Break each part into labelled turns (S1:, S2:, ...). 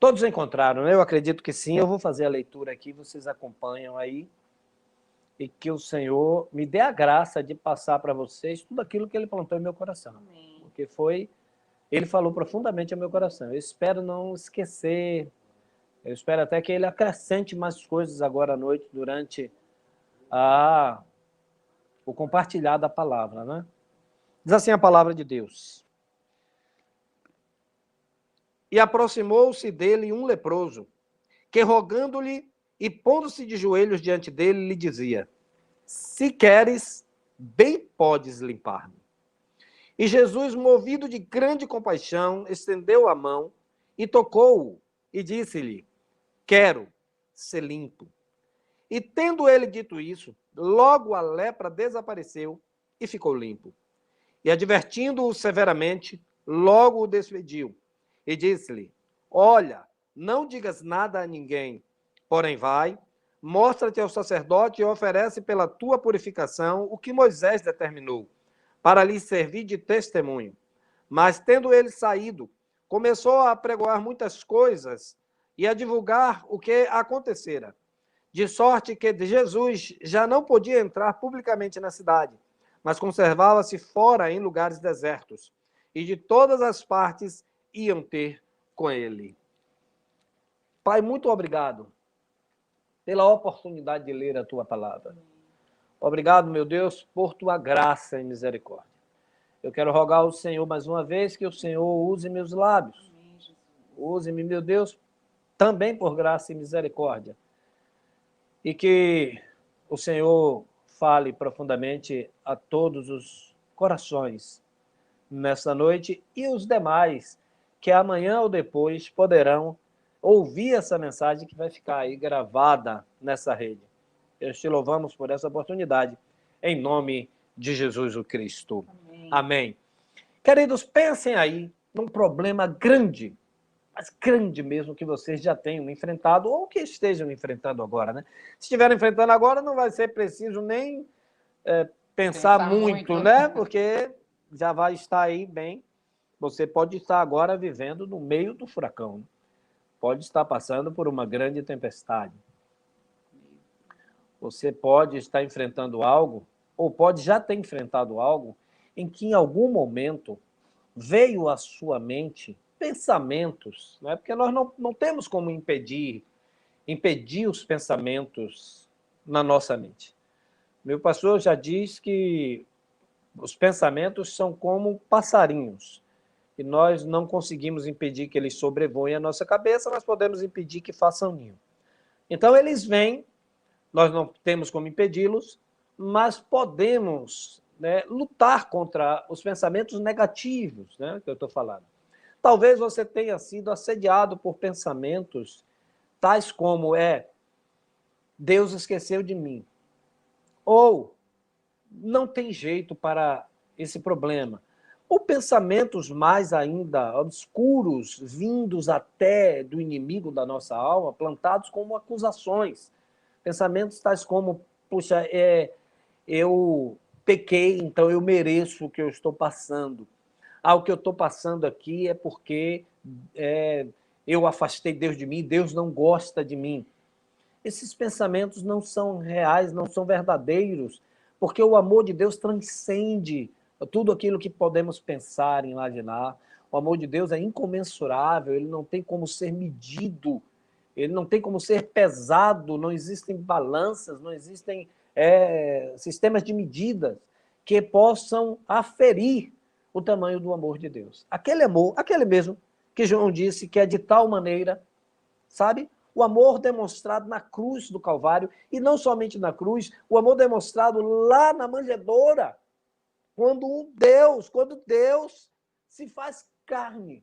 S1: Todos encontraram, né? Eu acredito que sim. Eu vou fazer a leitura aqui, vocês acompanham aí. E que o Senhor me dê a graça de passar para vocês tudo aquilo que Ele plantou em meu coração.
S2: Amém.
S1: Porque Ele falou profundamente ao meu coração. Eu espero não esquecer. Eu espero até que Ele acrescente mais coisas agora à noite durante o compartilhar da palavra, né? Diz assim a palavra de Deus. E aproximou-se dele um leproso, que rogando-lhe e pondo-se de joelhos diante dele, lhe dizia: se queres, bem podes limpar-me. E Jesus, movido de grande compaixão, estendeu a mão e tocou-o e disse-lhe: quero ser limpo. E tendo ele dito isso, logo a lepra desapareceu e ficou limpo. E advertindo-o severamente, logo o despediu e disse-lhe: olha, não digas nada a ninguém, porém vai, mostra-te ao sacerdote e oferece pela tua purificação o que Moisés determinou, para lhe servir de testemunho. Mas tendo ele saído, começou a pregoar muitas coisas e a divulgar o que acontecera, de sorte que Jesus já não podia entrar publicamente na cidade, mas conservava-se fora em lugares desertos, e de todas as partes iam ter com ele. Pai, muito obrigado pela oportunidade de ler a tua palavra. Obrigado, meu Deus, por tua graça e misericórdia. Eu quero rogar ao Senhor mais uma vez que o Senhor use meus lábios. Use-me, meu Deus, também por graça e misericórdia. E que o Senhor fale profundamente a todos os corações nesta noite e os demais que amanhã ou depois poderão ouvir essa mensagem que vai ficar aí gravada nessa rede. Eu te louvamos por essa oportunidade, em nome de Jesus o Cristo.
S2: Amém.
S1: Amém. Queridos, pensem aí num problema grande, mas grande mesmo, que vocês já tenham enfrentado ou que estejam enfrentando agora, né? Se estiverem enfrentando agora, não vai ser preciso nem pensar muito, né? Porque já vai estar aí bem. Você pode estar agora vivendo no meio do furacão. Pode estar passando por uma grande tempestade. Você pode estar enfrentando algo, ou pode já ter enfrentado algo, em que em algum momento veio à sua mente pensamentos, né? Porque nós não temos como impedir os pensamentos na nossa mente. Meu pastor já diz que os pensamentos são como passarinhos, e nós não conseguimos impedir que eles sobrevoem a nossa cabeça, mas podemos impedir que façam ninho. Então eles vêm, nós não temos como impedi-los, mas podemos, né, lutar contra os pensamentos negativos, né, que eu estou falando. Talvez você tenha sido assediado por pensamentos tais como Deus esqueceu de mim, ou não tem jeito para esse problema, ou pensamentos mais ainda obscuros, vindos até do inimigo da nossa alma, plantados como acusações. Pensamentos tais como, puxa, eu pequei, então eu mereço o que eu estou passando. O que eu estou passando aqui é porque eu afastei Deus de mim, Deus não gosta de mim. Esses pensamentos não são reais, não são verdadeiros, porque o amor de Deus transcende tudo aquilo que podemos pensar, imaginar. O amor de Deus é incomensurável, ele não tem como ser medido, ele não tem como ser pesado, não existem balanças, não existem sistemas de medidas que possam aferir o tamanho do amor de Deus. Aquele amor, aquele mesmo que João disse que é de tal maneira, sabe? O amor demonstrado na cruz do Calvário, e não somente na cruz, o amor demonstrado lá na manjedoura, quando Deus se faz carne.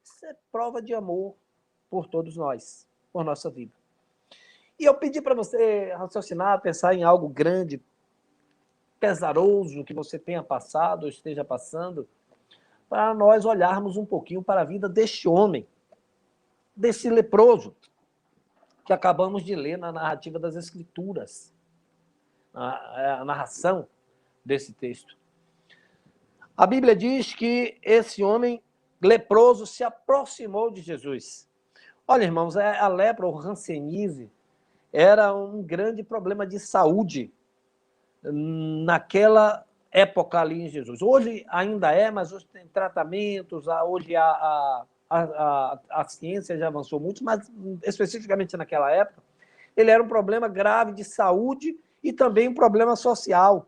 S1: Isso é prova de amor por todos nós, por nossa vida. E eu pedi para você raciocinar, pensar em algo grande, pesaroso que você tenha passado ou esteja passando, para nós olharmos um pouquinho para a vida deste homem, desse leproso, que acabamos de ler na narrativa das Escrituras, a narração desse texto. A Bíblia diz que esse homem leproso se aproximou de Jesus. Olha, irmãos, a lepra ou hanseníase era um grande problema de saúde naquela época ali em Jesus. Hoje ainda é, mas hoje tem tratamentos, hoje a ciência já avançou muito, mas especificamente naquela época, ele era um problema grave de saúde e também um problema social.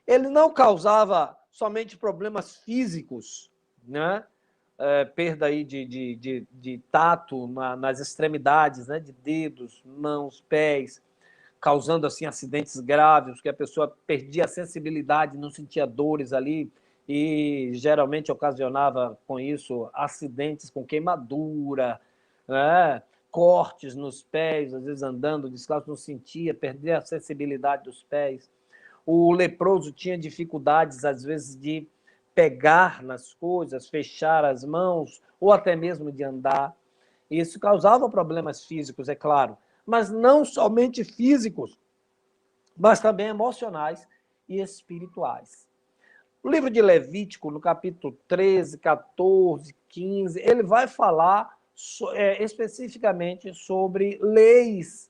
S1: Ele não causava somente problemas físicos, né? Perda aí de tato nas extremidades, né? De dedos, mãos, pés, causando assim acidentes graves, que a pessoa perdia a sensibilidade, não sentia dores ali e geralmente ocasionava com isso acidentes com queimadura, né? Cortes nos pés, às vezes andando descalço não sentia, perdia a sensibilidade dos pés. O leproso tinha dificuldades às vezes de pegar nas coisas, fechar as mãos ou até mesmo de andar. Isso causava problemas físicos, é claro, mas não somente físicos, mas também emocionais e espirituais. O livro de Levítico, no capítulo 13, 14, 15, ele vai falar especificamente sobre leis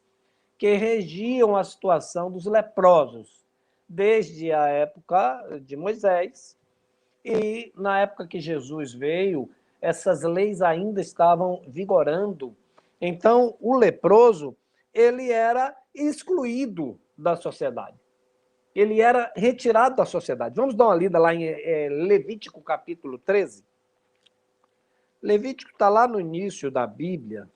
S1: que regiam a situação dos leprosos, desde a época de Moisés, e na época que Jesus veio, essas leis ainda estavam vigorando. Então, o leproso, ele era excluído da sociedade. Ele era retirado da sociedade. Vamos dar uma lida lá em Levítico, capítulo 13. Levítico está lá no início da Bíblia.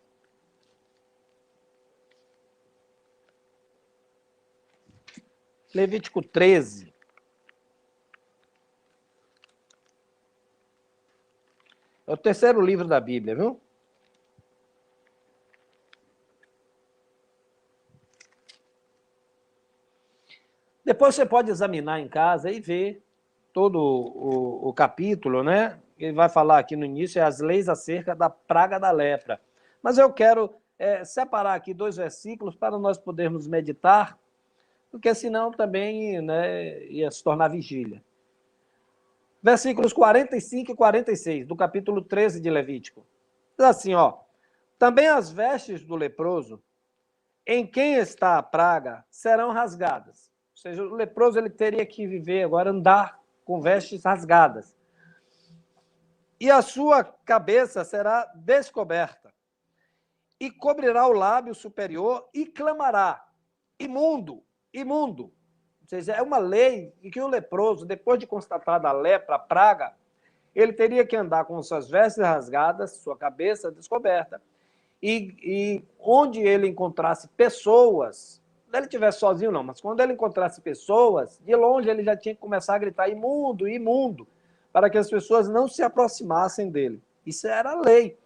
S1: Levítico 13. É o terceiro livro da Bíblia, viu? Depois você pode examinar em casa e ver todo o capítulo, né? Ele vai falar aqui no início, as leis acerca da praga da lepra. Mas eu quero separar aqui 2 versículos para nós podermos meditar, porque senão também, né, ia se tornar vigília. Versículos 45 e 46, do capítulo 13 de Levítico. Diz assim, ó: também as vestes do leproso, em quem está a praga, serão rasgadas. Ou seja, o leproso ele teria que viver agora, andar com vestes rasgadas. E a sua cabeça será descoberta. E cobrirá o lábio superior e clamará: imundo, imundo. Ou seja, é uma lei em que o leproso, depois de constatada a lepra, a praga, ele teria que andar com suas vestes rasgadas, sua cabeça descoberta, e onde ele encontrasse pessoas, não ele estivesse sozinho não, mas quando ele encontrasse pessoas, de longe ele já tinha que começar a gritar imundo, imundo, para que as pessoas não se aproximassem dele. Isso era a lei.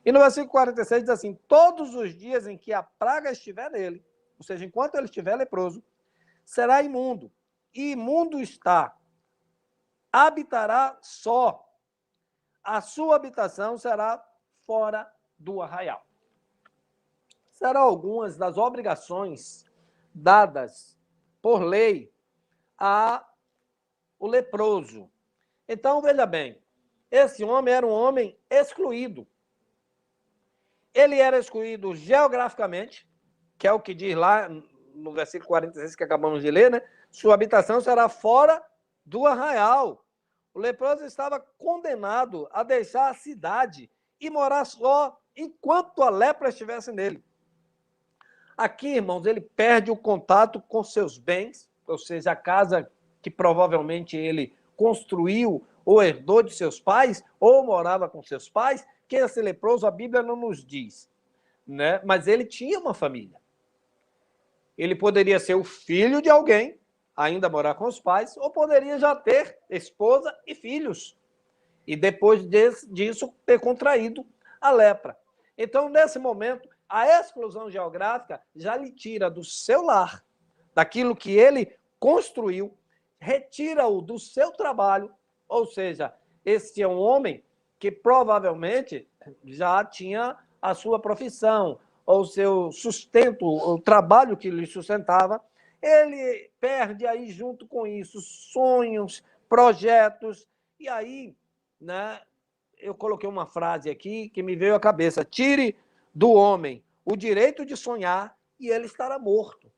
S1: E no versículo 46 diz assim: todos os dias em que a praga estiver nele, ou seja, enquanto ele estiver leproso, será imundo. E imundo está, habitará só. A sua habitação será fora do arraial. Serão algumas das obrigações dadas por lei ao leproso. Então, veja bem, esse homem era um homem excluído. Ele era excluído geograficamente, que é o que diz lá no versículo 46 que acabamos de ler, né? Sua habitação será fora do arraial. O leproso estava condenado a deixar a cidade e morar só enquanto a lepra estivesse nele. Aqui, irmãos, ele perde o contato com seus bens, ou seja, a casa que provavelmente ele construiu ou herdou de seus pais, ou morava com seus pais. Quem é esse leproso, a Bíblia não nos diz, né? Mas ele tinha uma família. Ele poderia ser o filho de alguém, ainda morar com os pais, ou poderia já ter esposa e filhos, e depois disso ter contraído a lepra. Então, nesse momento, a exclusão geográfica já lhe tira do seu lar, daquilo que ele construiu, retira-o do seu trabalho, ou seja, esse é um homem que provavelmente já tinha a sua profissão, ou seu sustento, o trabalho que lhe sustentava, ele perde aí junto com isso sonhos, projetos, e aí, né, eu coloquei uma frase aqui que me veio à cabeça: tire do homem o direito de sonhar e ele estará morto.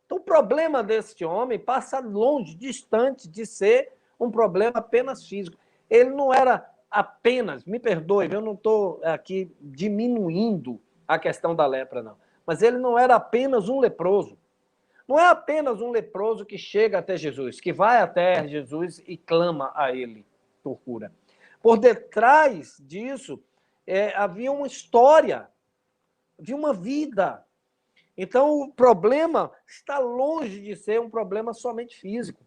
S1: Então, o problema deste homem passa longe, distante de ser um problema apenas físico. Ele não era apenas, me perdoe, eu não estou aqui diminuindo a questão da lepra, não. Mas ele não era apenas um leproso. Não é apenas um leproso que chega até Jesus, que vai até Jesus e clama a ele por cura. Por detrás disso, havia uma história, havia uma vida. Então, o problema está longe de ser um problema somente físico.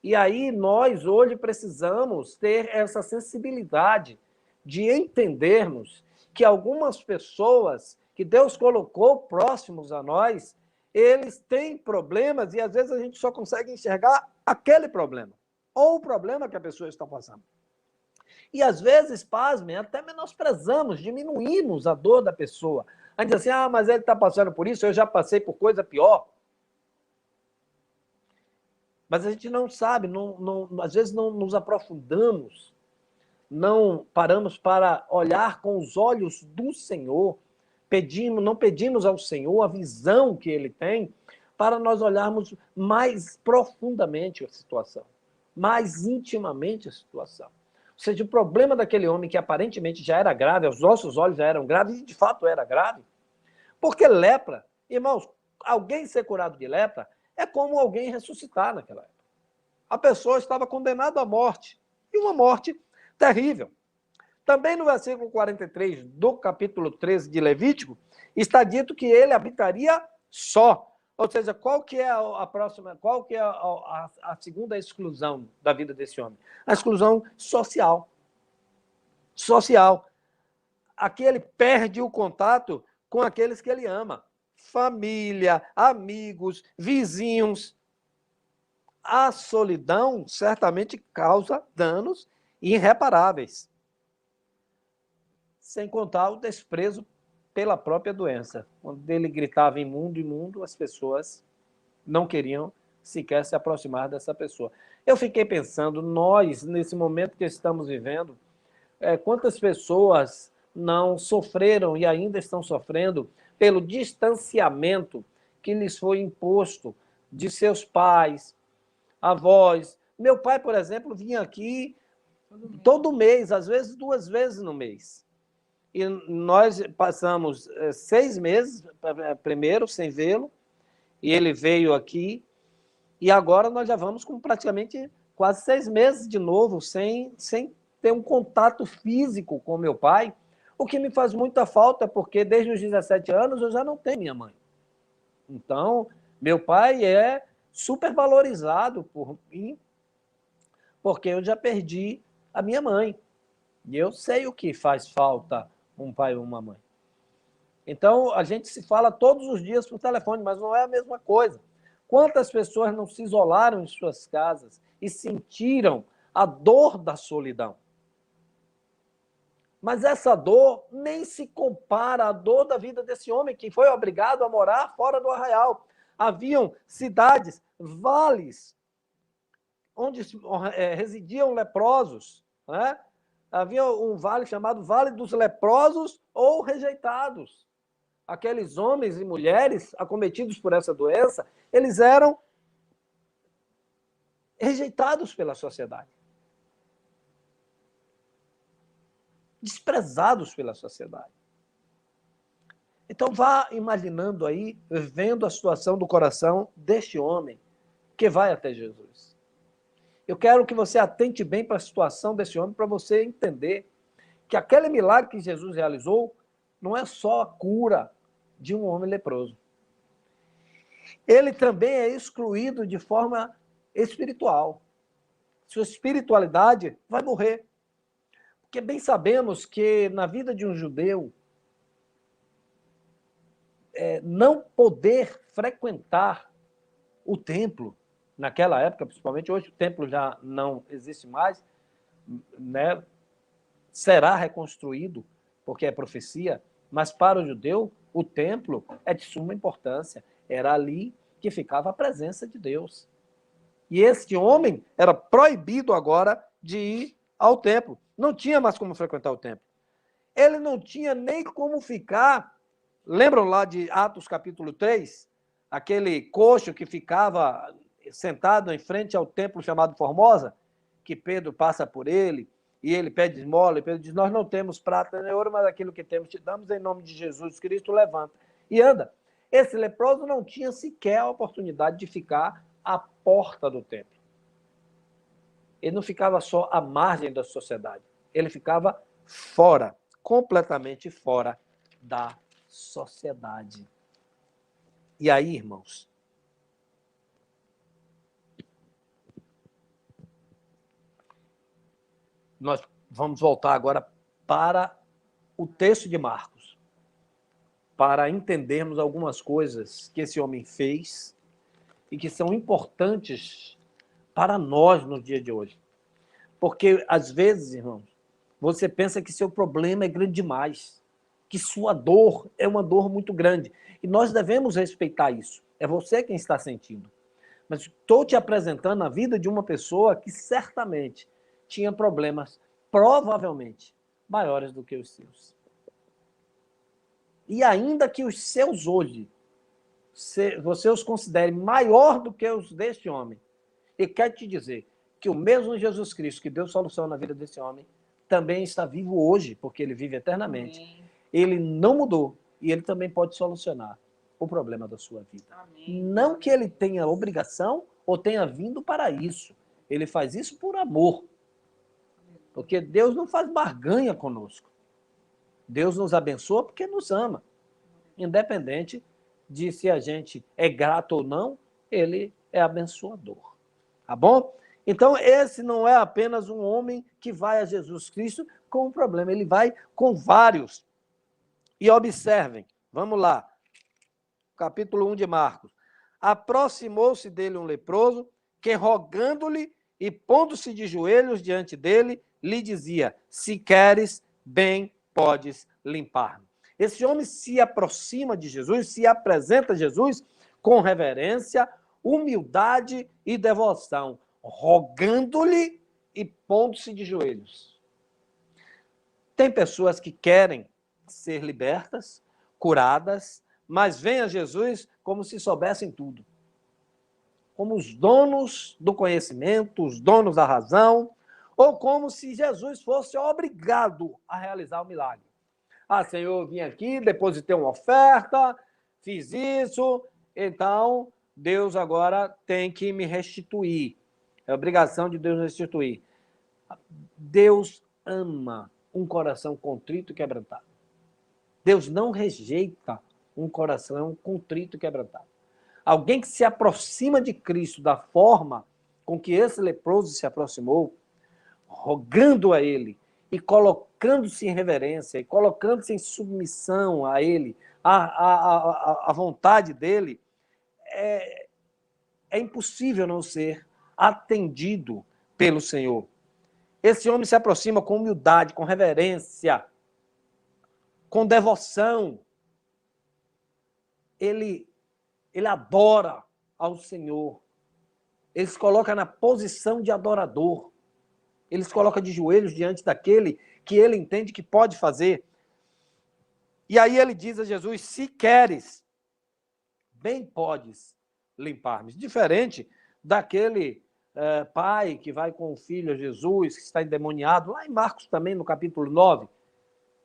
S1: E aí, nós hoje precisamos ter essa sensibilidade de entendermos que algumas pessoas que Deus colocou próximos a nós, eles têm problemas e às vezes a gente só consegue enxergar aquele problema, ou o problema que a pessoa está passando. E às vezes, pasmem, até menosprezamos, diminuímos a dor da pessoa. A gente diz assim, mas ele está passando por isso, eu já passei por coisa pior. Mas a gente não sabe, às vezes não nos aprofundamos, não paramos para olhar com os olhos do Senhor, não pedimos ao Senhor a visão que Ele tem para nós olharmos mais profundamente a situação, mais intimamente a situação. Ou seja, o problema daquele homem que aparentemente já era grave, aos nossos olhos já eram graves, e de fato era grave, porque lepra, irmãos, alguém ser curado de lepra é como alguém ressuscitar naquela época. A pessoa estava condenada à morte, e uma morte terrível. Também no versículo 43 do capítulo 13 de Levítico, está dito que ele habitaria só. Ou seja, qual que é a segunda exclusão da vida desse homem? A exclusão social. Social. Aqui ele perde o contato com aqueles que ele ama. Família, amigos, vizinhos. A solidão certamente causa danos irreparáveis. Sem contar o desprezo pela própria doença. Quando ele gritava imundo, imundo, as pessoas não queriam sequer se aproximar dessa pessoa. Eu fiquei pensando, nós, nesse momento que estamos vivendo, quantas pessoas não sofreram e ainda estão sofrendo pelo distanciamento que lhes foi imposto de seus pais, avós. Meu pai, por exemplo, vinha aqui todo mês, às vezes 2 vezes no mês. E nós passamos 6 meses, primeiro, sem vê-lo, e ele veio aqui, e agora nós já vamos com praticamente quase 6 meses de novo, sem ter um contato físico com meu pai, o que me faz muita falta, porque desde os 17 anos eu já não tenho minha mãe. Então, meu pai é super valorizado por mim, porque eu já perdi a minha mãe. E eu sei o que faz falta um pai ou uma mãe. Então, a gente se fala todos os dias por telefone, mas não é a mesma coisa. Quantas pessoas não se isolaram em suas casas e sentiram a dor da solidão? Mas essa dor nem se compara à dor da vida desse homem que foi obrigado a morar fora do arraial. Haviam cidades, vales, onde residiam leprosos, né? Havia um vale chamado Vale dos Leprosos ou Rejeitados. Aqueles homens e mulheres acometidos por essa doença, eles eram rejeitados pela sociedade. Desprezados pela sociedade. Então vá imaginando aí, vendo a situação do coração deste homem que vai até Jesus. Eu quero que você atente bem para a situação desse homem, para você entender que aquele milagre que Jesus realizou não é só a cura de um homem leproso. Ele também é excluído de forma espiritual. Sua espiritualidade vai morrer. Porque bem sabemos que na vida de um judeu, não poder frequentar o templo, naquela época, principalmente, hoje o templo já não existe mais, né? Será reconstruído, porque é profecia, mas para o judeu, o templo é de suma importância. Era ali que ficava a presença de Deus. E este homem era proibido agora de ir ao templo. Não tinha mais como frequentar o templo. Ele não tinha nem como ficar. Lembram lá de Atos capítulo 3? Aquele coxo que ficava sentado em frente ao templo chamado Formosa, que Pedro passa por ele, e ele pede esmola, e Pedro diz, nós não temos prata nem ouro, mas aquilo que temos te damos em nome de Jesus Cristo, levanta e anda. Esse leproso não tinha sequer a oportunidade de ficar à porta do templo. Ele não ficava só à margem da sociedade, ele ficava fora, completamente fora da sociedade. E aí, irmãos, nós vamos voltar agora para o texto de Marcos, para entendermos algumas coisas que esse homem fez e que são importantes para nós no dia de hoje. Porque, às vezes, irmãos, você pensa que seu problema é grande demais, que sua dor é uma dor muito grande. E nós devemos respeitar isso. É você quem está sentindo. Mas estou te apresentando a vida de uma pessoa que certamente tinha problemas, provavelmente, maiores do que os seus. E ainda que os seus hoje, você os considere maior do que os deste homem, e quero te dizer que o mesmo Jesus Cristo que deu solução na vida desse homem, também está vivo hoje, porque ele vive eternamente. Amém. Ele não mudou, e ele também pode solucionar o problema da sua vida. Amém. Não que ele tenha obrigação ou tenha vindo para isso. Ele faz isso por amor. Porque Deus não faz barganha conosco. Deus nos abençoa porque nos ama. Independente de se a gente é grato ou não, ele é abençoador. Tá bom? Então, esse não é apenas um homem que vai a Jesus Cristo com um problema. Ele vai com vários. E observem, vamos lá. Capítulo 1 de Marcos. Aproximou-se dele um leproso, que rogando-lhe e pondo-se de joelhos diante dele, lhe dizia, se queres, bem podes limpar-me. Esse homem se aproxima de Jesus, se apresenta a Jesus com reverência, humildade e devoção, rogando-lhe e pondo-se de joelhos. Tem pessoas que querem ser libertas, curadas, mas vêm a Jesus como se soubessem tudo. Como os donos do conhecimento, os donos da razão, ou como se Jesus fosse obrigado a realizar o milagre. Ah, Senhor, eu vim aqui, depositei uma oferta, fiz isso, então Deus agora tem que me restituir. É obrigação de Deus restituir. Deus ama um coração contrito e quebrantado. Deus não rejeita um coração contrito e quebrantado. Alguém que se aproxima de Cristo da forma com que esse leproso se aproximou, rogando a ele e colocando-se em reverência e colocando-se em submissão a ele, à vontade dele, é impossível não ser atendido pelo Senhor. Esse homem se aproxima com humildade, com reverência, com devoção. Ele adora ao Senhor. Ele se coloca na posição de adorador. Ele se coloca de joelhos diante daquele que ele entende que pode fazer. E aí ele diz a Jesus, se queres, bem podes limpar-me. Diferente daquele pai que vai com o filho a Jesus, que está endemoniado, lá em Marcos também, no capítulo 9,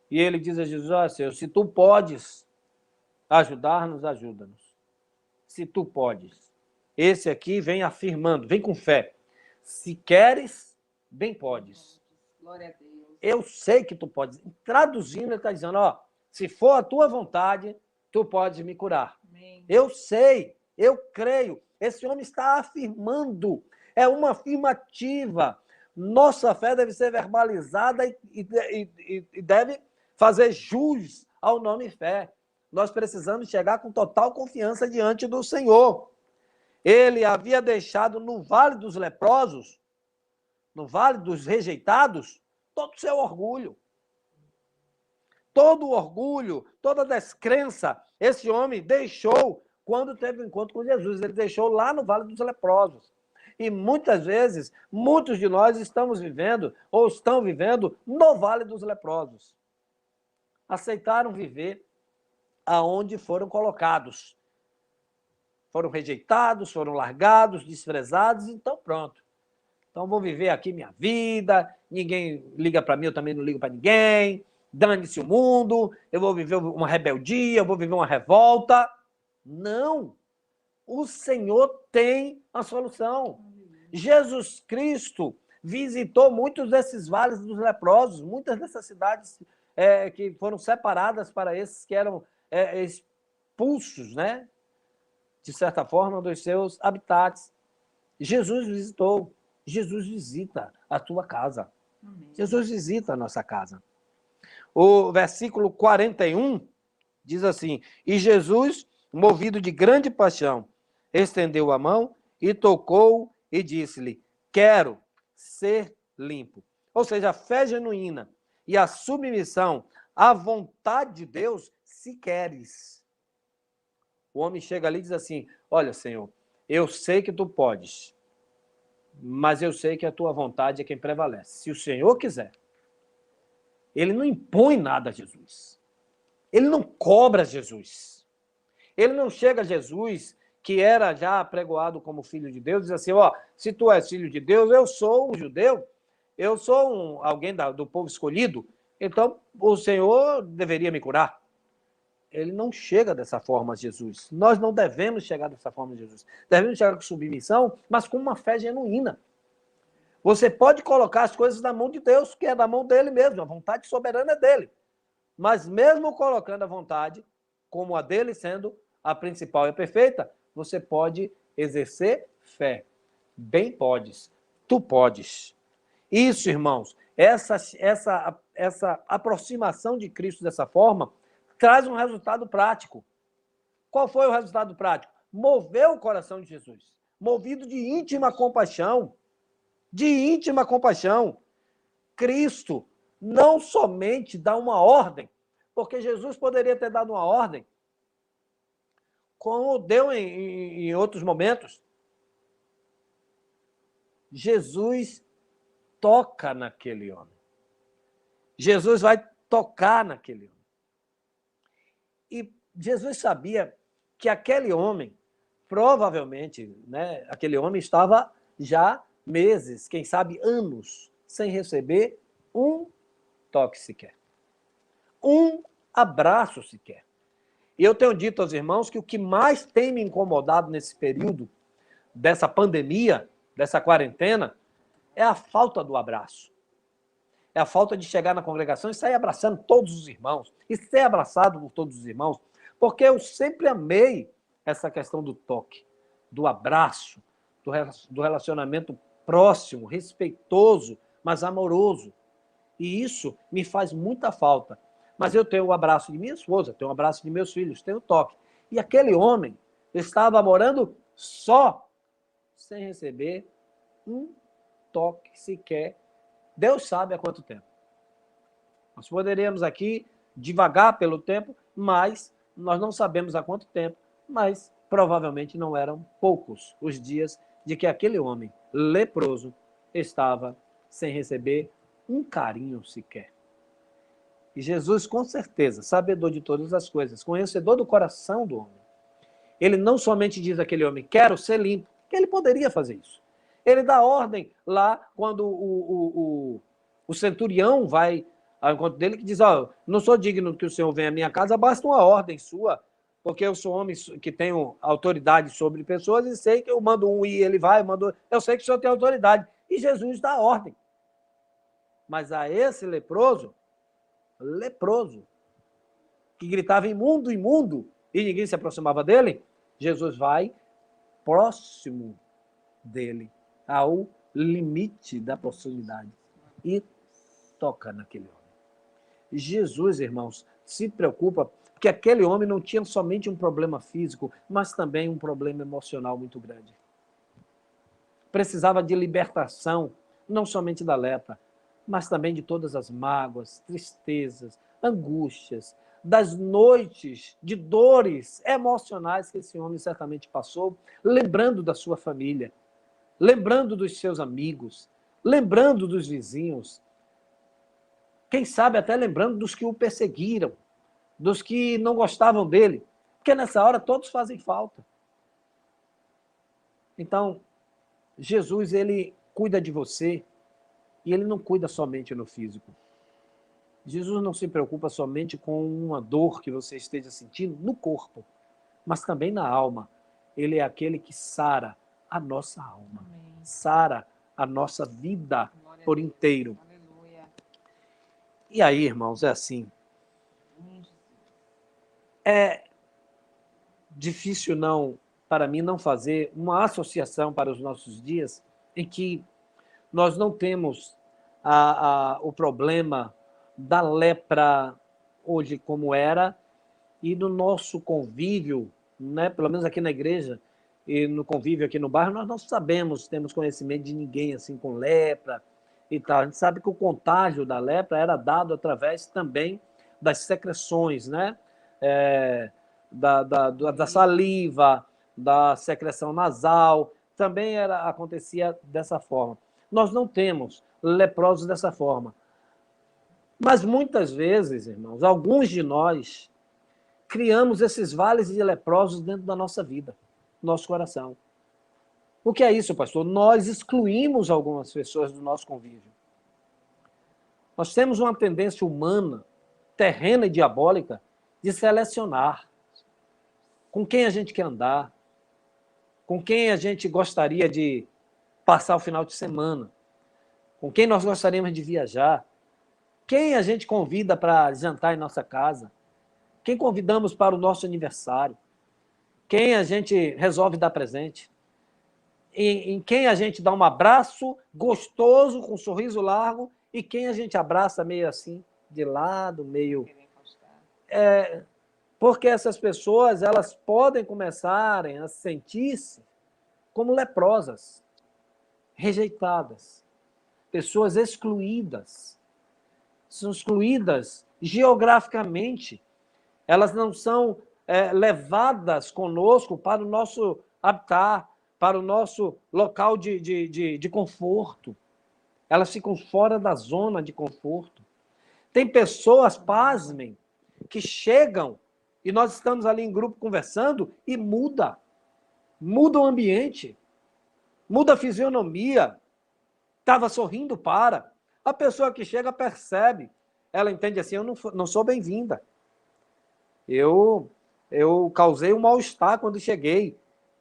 S1: e ele diz a Jesus, Senhor, se tu podes ajudar-nos, ajuda-nos. Se tu podes. Esse aqui vem afirmando, vem com fé. Se queres, bem podes. Glória a Deus. Eu sei que tu podes. Traduzindo, ele está dizendo, se for a tua vontade, tu podes me curar. Amém. Eu sei, eu creio. Esse homem está afirmando. É uma afirmativa. Nossa fé deve ser verbalizada e deve fazer jus ao nome fé. Nós precisamos chegar com total confiança diante do Senhor. Ele havia deixado no Vale dos Leprosos, no Vale dos Rejeitados, todo o seu orgulho. Todo o orgulho, toda a descrença, esse homem deixou quando teve um encontro com Jesus. Ele deixou lá no Vale dos Leprosos. E muitas vezes, muitos de nós estamos vivendo ou estão vivendo no Vale dos Leprosos. Aceitaram viver aonde foram colocados. Foram rejeitados, foram largados, desprezados, então pronto. Então vou viver aqui minha vida, ninguém liga para mim, eu também não ligo para ninguém, dane-se o mundo, eu vou viver uma rebeldia, eu vou viver uma revolta. Não! O Senhor tem a solução. Jesus Cristo visitou muitos desses vales dos leprosos, muitas dessas cidades que foram separadas para esses que eram expulsos, né? De certa forma, dos seus habitats. Jesus visitou. Jesus visita a tua casa. Amém. Jesus visita a nossa casa. O versículo 41 diz assim: e Jesus, movido de grande paixão, estendeu a mão e tocou e disse-lhe: quero ser limpo. Ou seja, a fé genuína e a submissão à vontade de Deus, se queres. O homem chega ali e diz assim: olha, Senhor, eu sei que tu podes, mas eu sei que a tua vontade é quem prevalece. Se o Senhor quiser. Ele não impõe nada a Jesus. Ele não cobra Jesus. Ele não chega a Jesus, que era já apregoado como filho de Deus, e diz assim, ó, se tu és filho de Deus, eu sou um judeu, eu sou alguém do povo escolhido, então o Senhor deveria me curar. Ele não chega dessa forma a Jesus. Nós não devemos chegar dessa forma a Jesus. Devemos chegar com submissão, mas com uma fé genuína. Você pode colocar as coisas na mão de Deus, que é da mão dele mesmo, a vontade soberana é dele. Mas mesmo colocando a vontade, como a dele sendo a principal e a perfeita, você pode exercer fé. Bem podes. Tu podes. Isso, irmãos, essa aproximação de Cristo dessa forma traz um resultado prático. Qual foi o resultado prático? Moveu o coração de Jesus. Movido de íntima compaixão. De íntima compaixão. Cristo não somente dá uma ordem, porque Jesus poderia ter dado uma ordem, como deu em outros momentos. Jesus toca naquele homem. Jesus vai tocar naquele homem. E Jesus sabia que aquele homem, provavelmente, né, aquele homem estava já meses, quem sabe anos, sem receber um toque sequer. Um abraço sequer. E eu tenho dito aos irmãos que o que mais tem me incomodado nesse período dessa pandemia, dessa quarentena, é a falta do abraço. É a falta de chegar na congregação e sair abraçando todos os irmãos, e ser abraçado por todos os irmãos, porque eu sempre amei essa questão do toque, do abraço, do relacionamento próximo, respeitoso, mas amoroso. E isso me faz muita falta. Mas eu tenho o abraço de minha esposa, tenho o abraço de meus filhos, tenho o toque. E aquele homem estava morando só, sem receber um toque sequer. Deus sabe há quanto tempo. Nós poderíamos aqui divagar pelo tempo, mas nós não sabemos há quanto tempo, mas provavelmente não eram poucos os dias de que aquele homem leproso estava sem receber um carinho sequer. E Jesus, com certeza, sabedor de todas as coisas, conhecedor do coração do homem, ele não somente diz àquele homem, quero ser limpo, que ele poderia fazer isso. Ele dá ordem lá quando o centurião vai ao encontro dele, que diz, ó, não sou digno que o Senhor venha à minha casa, basta uma ordem sua, porque eu sou homem que tenho autoridade sobre pessoas e sei que eu mando um e ele vai, eu sei que o Senhor tem autoridade. E Jesus dá ordem. Mas a esse leproso, que gritava imundo, imundo, e ninguém se aproximava dele, Jesus vai próximo dele, ao limite da proximidade, e toca naquele homem. Jesus, irmãos, se preocupa, porque aquele homem não tinha somente um problema físico, mas também um problema emocional muito grande. Precisava de libertação, não somente da lepra, mas também de todas as mágoas, tristezas, angústias, das noites de dores emocionais que esse homem certamente passou, lembrando da sua família. lembrando dos seus amigos, lembrando dos vizinhos, quem sabe até lembrando dos que o perseguiram, dos que não gostavam dele, porque nessa hora todos fazem falta. Então, Jesus, ele cuida de você e ele não cuida somente no físico. Jesus não se preocupa somente com uma dor que você esteja sentindo no corpo, mas também na alma. Ele é aquele que sara a nossa alma, sara a nossa vida por inteiro. E aí, irmãos, é assim. É difícil para mim não fazer uma associação para os nossos dias em que nós não temos o problema da lepra hoje como era, e no nosso convívio, né, pelo menos aqui na igreja e no convívio aqui no bairro, nós não sabemos, temos conhecimento de ninguém assim com lepra e tal. A gente sabe que o contágio da lepra era dado através também das secreções, né? Da saliva, da secreção nasal, também acontecia dessa forma. Nós não temos leprosos dessa forma. Mas muitas vezes, irmãos, alguns de nós criamos esses vales de leprosos dentro da nossa vida, nosso coração. O que é isso, pastor? Nós excluímos algumas pessoas do nosso convívio. Nós temos uma tendência humana, terrena e diabólica, de selecionar com quem a gente quer andar, com quem a gente gostaria de passar o final de semana, com quem nós gostaríamos de viajar, quem a gente convida para jantar em nossa casa, quem convidamos para o nosso aniversário, quem a gente resolve dar presente, em quem a gente dá um abraço gostoso, com um sorriso largo, e quem a gente abraça meio assim, de lado, meio... Porque essas pessoas, elas podem começarem a sentir-se como leprosas, rejeitadas, pessoas excluídas. São excluídas geograficamente. Elas não são levadas conosco para o nosso habitat, para o nosso local de conforto. Elas ficam fora da zona de conforto. Tem pessoas, pasmem, que chegam e nós estamos ali em grupo conversando e muda o ambiente, muda a fisionomia. Estava sorrindo para. A pessoa que chega percebe, ela entende assim, eu não sou bem-vinda. Eu causei um mal-estar quando cheguei.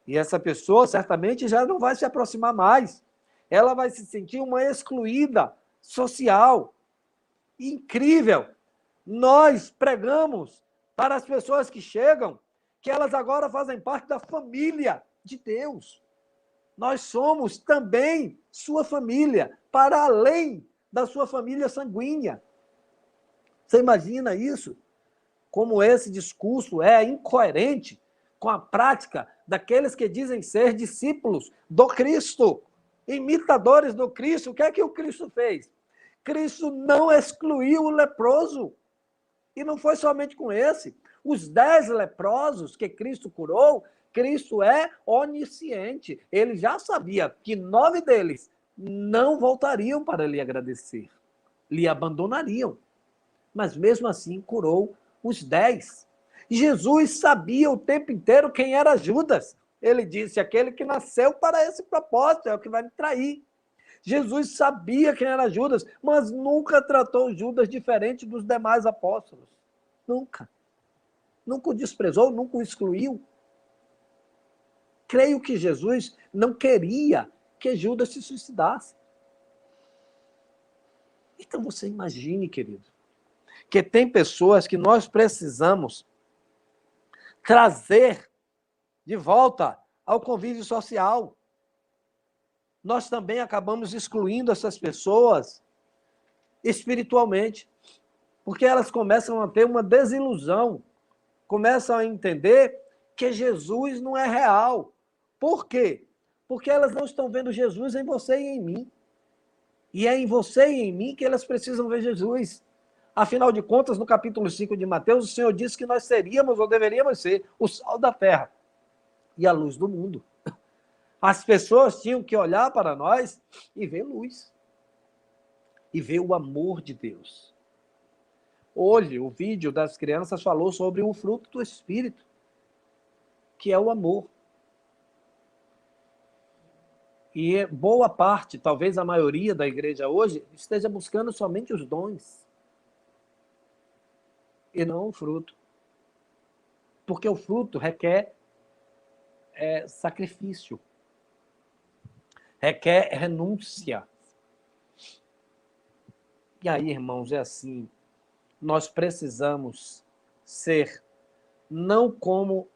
S1: E essa pessoa certamente já não vai se aproximar mais. Ela vai se sentir uma excluída social. Incrível! Nós pregamos para as pessoas que chegam que elas agora fazem parte da família de Deus. Nós somos também sua família, para além da sua família sanguínea. Você imagina isso? Como esse discurso é incoerente com a prática daqueles que dizem ser discípulos do Cristo, imitadores do Cristo. O que é que o Cristo fez? Cristo não excluiu o leproso. E não foi somente com esse. Os 10 leprosos que Cristo curou, Cristo é onisciente. Ele já sabia que 9 deles não voltariam para lhe agradecer. Lhe abandonariam. Mas mesmo assim curou os 10. Jesus sabia o tempo inteiro quem era Judas. Ele disse, aquele que nasceu para esse propósito, é o que vai me trair. Jesus sabia quem era Judas, mas nunca tratou Judas diferente dos demais apóstolos. Nunca. Nunca o desprezou, nunca o excluiu. Creio que Jesus não queria que Judas se suicidasse. Então você imagine, querido, que tem pessoas que nós precisamos trazer de volta ao convívio social. Nós também acabamos excluindo essas pessoas espiritualmente, porque elas começam a ter uma desilusão, começam a entender que Jesus não é real. Por quê? Porque elas não estão vendo Jesus em você e em mim. E é em você e em mim que elas precisam ver Jesus. Afinal de contas, no capítulo 5 de Mateus, o Senhor disse que nós seríamos ou deveríamos ser o sal da terra e a luz do mundo. As pessoas tinham que olhar para nós e ver luz. E ver o amor de Deus. Hoje, o vídeo das crianças falou sobre o fruto do Espírito, que é o amor. E boa parte, talvez a maioria da igreja hoje, esteja buscando somente os dons. E não o fruto. Porque o fruto requer sacrifício. Requer renúncia. E aí, irmãos, é assim. Nós precisamos ser, não como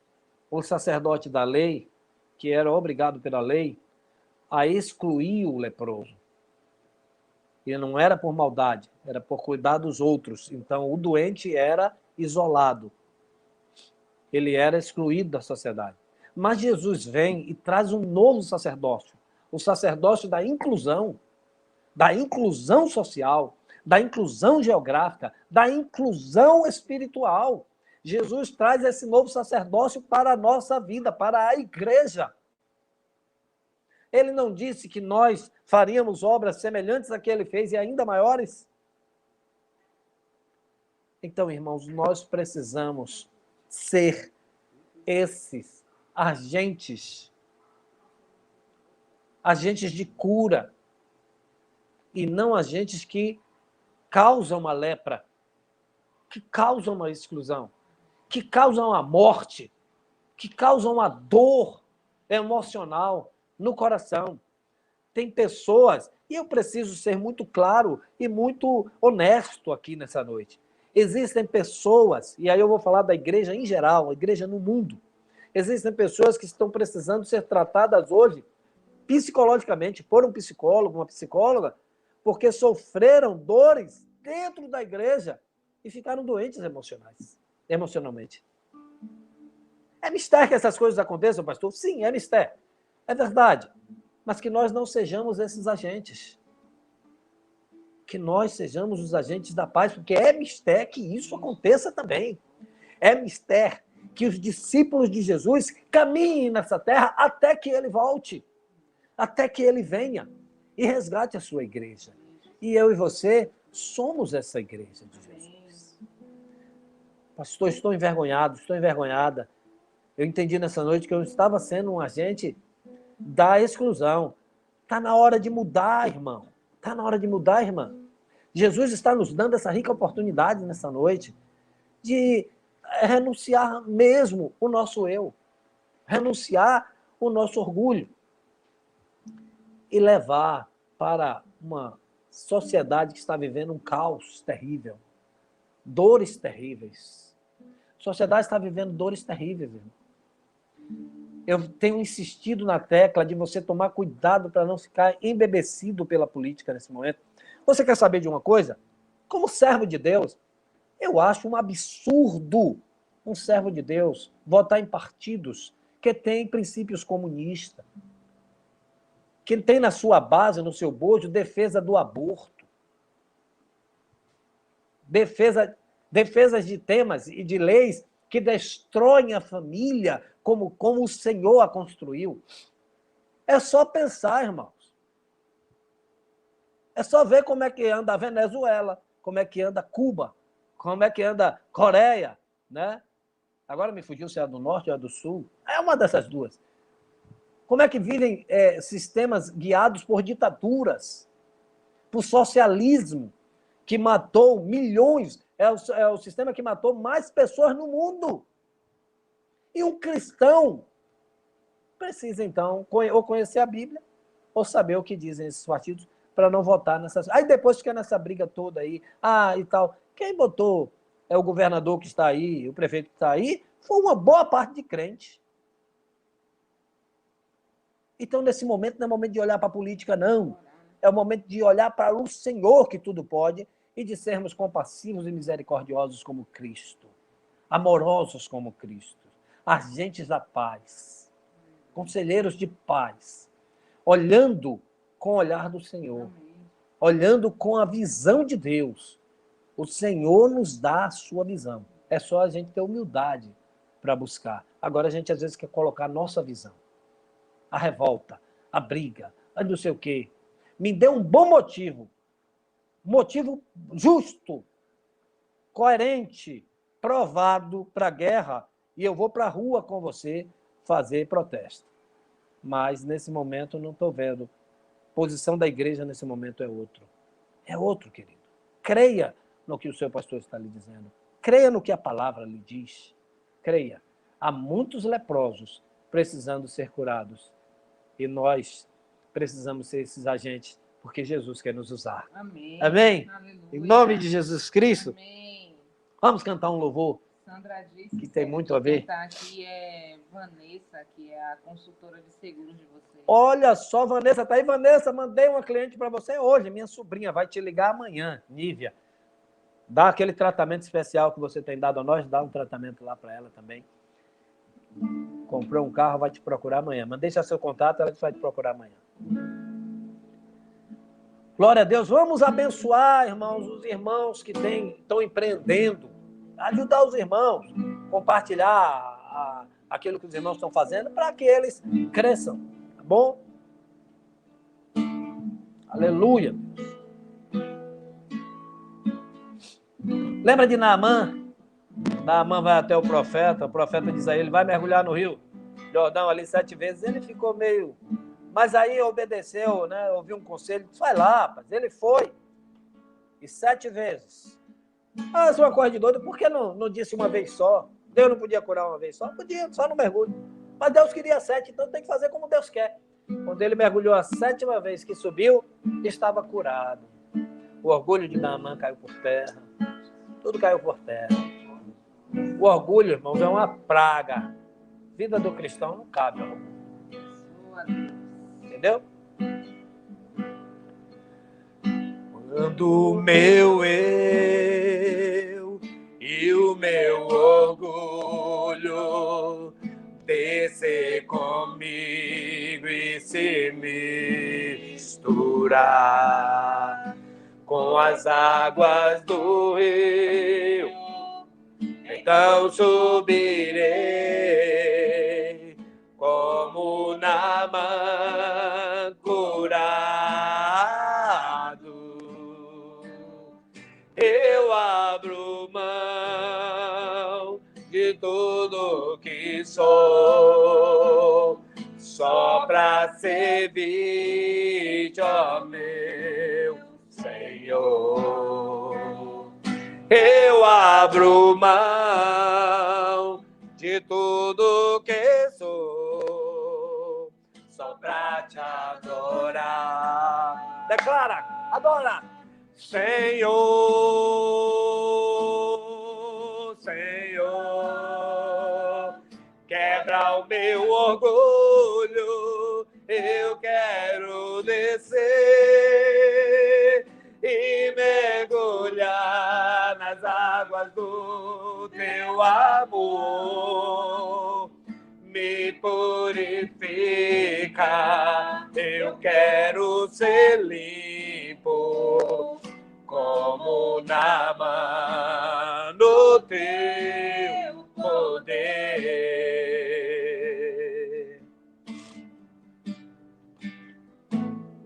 S1: o sacerdote da lei, que era obrigado pela lei, a excluir o leproso. E não era por maldade, era por cuidar dos outros. Então, o doente era isolado. Ele era excluído da sociedade. Mas Jesus vem e traz um novo sacerdócio. O sacerdócio da inclusão social, da inclusão geográfica, da inclusão espiritual. Jesus traz esse novo sacerdócio para a nossa vida, para a igreja. Ele não disse que nós faríamos obras semelhantes a que ele fez e ainda maiores? Então, irmãos, nós precisamos ser esses agentes de cura, e não agentes que causam uma lepra, que causam uma exclusão, que causam a morte, que causam a dor emocional no coração. Tem pessoas, e eu preciso ser muito claro e muito honesto aqui nessa noite. Existem pessoas, e aí eu vou falar da igreja em geral, a igreja no mundo. Existem pessoas que estão precisando ser tratadas hoje psicologicamente por um psicólogo, uma psicóloga, porque sofreram dores dentro da igreja e ficaram doentes emocionalmente. É mistério que essas coisas aconteçam, pastor? Sim, é mistério. É verdade. Mas que nós não sejamos esses agentes. Que nós sejamos os agentes da paz, porque é mistério que isso aconteça também. É mistério que os discípulos de Jesus caminhem nessa terra até que ele volte, até que ele venha e resgate a sua igreja. E eu e você somos essa igreja de Jesus. Pastor, estou envergonhado, estou envergonhada. Eu entendi nessa noite que eu estava sendo um agente da exclusão. Está na hora de mudar, irmão. Está na hora de mudar, irmã. Jesus está nos dando essa rica oportunidade nessa noite de renunciar mesmo o nosso eu, renunciar o nosso orgulho e levar para uma sociedade que está vivendo um caos terrível, dores terríveis. A sociedade está vivendo dores terríveis, irmão. Eu tenho insistido na tecla de você tomar cuidado para não ficar embebecido pela política nesse momento. Você quer saber de uma coisa? Como servo de Deus, eu acho um absurdo um servo de Deus votar em partidos que têm princípios comunistas, que tem na sua base, no seu bojo, defesa do aborto, defesas de temas e de leis que destroem a família como o Senhor a construiu. É só pensar, irmãos. É só ver como é que anda a Venezuela, como é que anda Cuba, como é que anda Coreia, né? Agora me fugiu se é do norte ou é do sul. É uma dessas duas. Como é que vivem sistemas guiados por ditaduras, por socialismo, que matou milhões, é o sistema que matou mais pessoas no mundo. E um cristão precisa, então, ou conhecer a Bíblia, ou saber o que dizem esses partidos, para não votar nessas... Aí depois fica nessa briga toda aí, e tal. Quem votou é o governador que está aí, o prefeito que está aí, foi uma boa parte de crente. Então, nesse momento, não é momento de olhar para a política, não. É o momento de olhar para o Senhor que tudo pode e de sermos compassivos e misericordiosos como Cristo, amorosos como Cristo, agentes da paz, conselheiros de paz, olhando com o olhar do Senhor, olhando com a visão de Deus. O Senhor nos dá a sua visão. É só a gente ter humildade para buscar. Agora a gente às vezes quer colocar a nossa visão. a revolta, a briga, a não sei o quê. Me dê um bom motivo justo, coerente, provado para a guerra, e eu vou para a rua com você fazer protesto. Mas, nesse momento, não estou vendo. A posição da igreja, nesse momento, é outro. É outro, querido. Creia no que o seu pastor está lhe dizendo. Creia no que a palavra lhe diz. Creia. Há muitos leprosos precisando ser curados. E nós precisamos ser esses agentes, porque Jesus quer nos usar.
S2: Amém.
S1: Amém?
S2: Aleluia.
S1: Em nome de Jesus Cristo.
S2: Amém.
S1: Vamos cantar um louvor.
S2: Sandra disse
S1: que tem muito a ver.
S2: Aqui é Vanessa, que é a consultora de seguros de você.
S1: Olha só, Vanessa, tá aí, Vanessa, mandei uma cliente para você hoje, minha sobrinha, vai te ligar amanhã, Nívia. Dá aquele tratamento especial que você tem dado a nós, dá um tratamento lá para ela também. Comprou um carro, vai te procurar amanhã. Mas deixa seu contato, ela vai te procurar amanhã. Glória a Deus. Vamos abençoar, irmãos, os irmãos que estão empreendendo. Ajudar os irmãos, compartilhar aquilo que os irmãos estão fazendo para que eles cresçam, tá bom? Aleluia. Lembra de Naamã? Naamã vai até o profeta diz a ele, vai mergulhar no rio Jordão ali 7 vezes. Ele ficou meio... Mas aí obedeceu, né? Ouviu um conselho, disse, vai lá, rapaz. Ele foi. E 7 vezes. Ah, isso é uma coisa de doido. Por que não disse uma vez só? Deus não podia curar uma vez só? Podia, só no mergulho. Mas Deus queria 7, então tem que fazer como Deus quer. Quando ele mergulhou a 7ª vez que subiu, estava curado. O orgulho de Naamã caiu por terra. Tudo caiu por terra. O orgulho, irmãos, é uma praga. Vida do cristão não cabe. Entendeu? Quando o meu eu e o meu orgulho descer comigo e se misturar com as águas do rio, então subirei como Naamã curado. Eu abro mão de tudo que sou, só para servir, ó meu Senhor. Eu abro mão de tudo que sou, só pra te adorar. Declara, adora. Senhor, Senhor, quebra o meu orgulho, eu quero descer e mergulhar nas águas do teu amor. Me purifica, eu quero ser limpo, como Naamã no teu poder.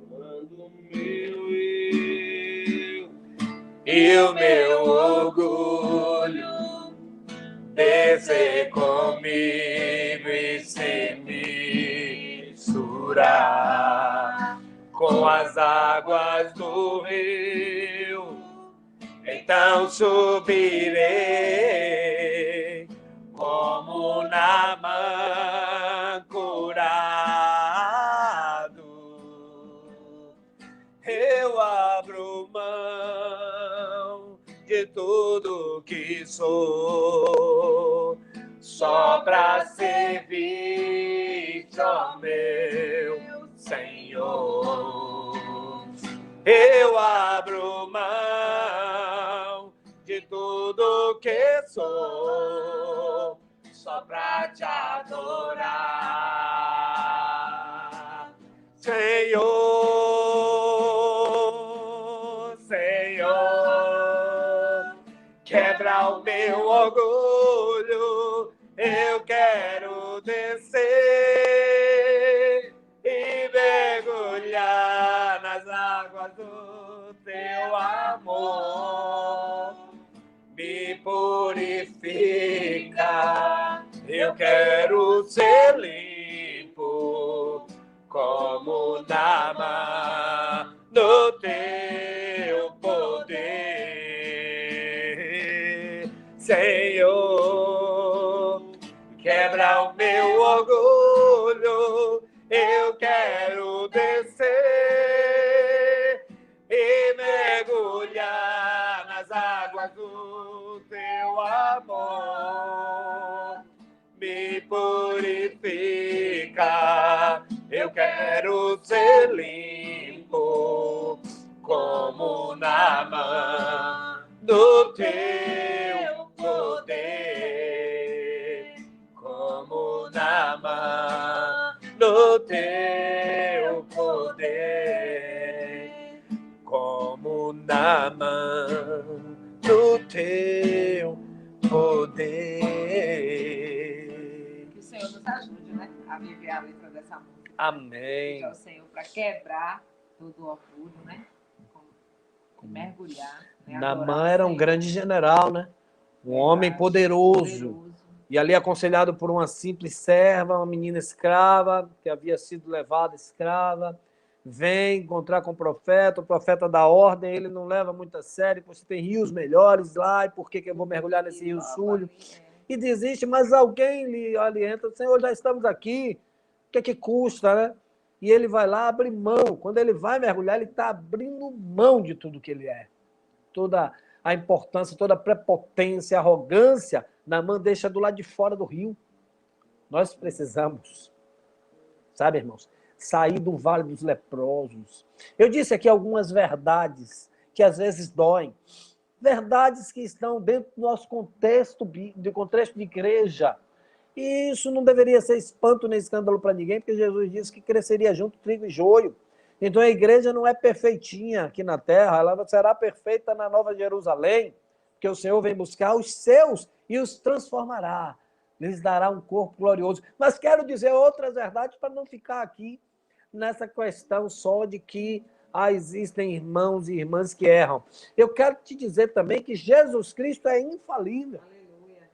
S1: Quando meu eu e o meu orgulho descer comigo e se misturar com as águas do rio, então subirei como Naamã curado. Eu abro mão de tudo que sou, só pra servir, ó meu Senhor. Eu abro mão de tudo que sou, só pra te adorar. Senhor, Senhor, quebra o meu orgulho, eu quero descer amor me purifica. Eu quero ser limpo como Naamã no teu poder, Senhor. Quebra o meu orgulho, eu quero descer e mergulhar nas águas do teu amor. Me purifica, eu quero ser limpo como Naamã do teu poder, como Naamã no teu poder, como Naamã no teu poder.
S2: Que o Senhor nos ajude, né, a viver a letra dessa música.
S1: Amém.
S2: Ao Senhor para quebrar todo o orgulho, né? Mergulhar. Né?
S1: Naamã era um grande general, né? Um homem poderoso. E ali aconselhado por uma simples serva, uma menina escrava, que havia sido levada escrava, vem encontrar com o profeta dá ordem, ele não leva muito a sério, você tem rios melhores lá, e por que eu vou mergulhar nesse rio sujo? E desiste, mas alguém lhe orienta, Senhor, já estamos aqui, o que é que custa, né? E ele vai lá, abre mão. Quando ele vai mergulhar, ele está abrindo mão de tudo que ele é. Toda a importância, toda a prepotência, a arrogância, Naamã deixa do lado de fora do rio. Nós precisamos, sabe, irmãos, sair do vale dos leprosos. Eu disse aqui algumas verdades que às vezes doem. Verdades que estão dentro do nosso contexto de igreja. E isso não deveria ser espanto nem escândalo para ninguém, porque Jesus disse que cresceria junto trigo e joio. Então a igreja não é perfeitinha aqui na terra, ela será perfeita na Nova Jerusalém, porque o Senhor vem buscar os seus e os transformará, lhes dará um corpo glorioso. Mas quero dizer outras verdades para não ficar aqui nessa questão só de que existem irmãos e irmãs que erram. Eu quero te dizer também que Jesus Cristo é infalível.
S2: Aleluia.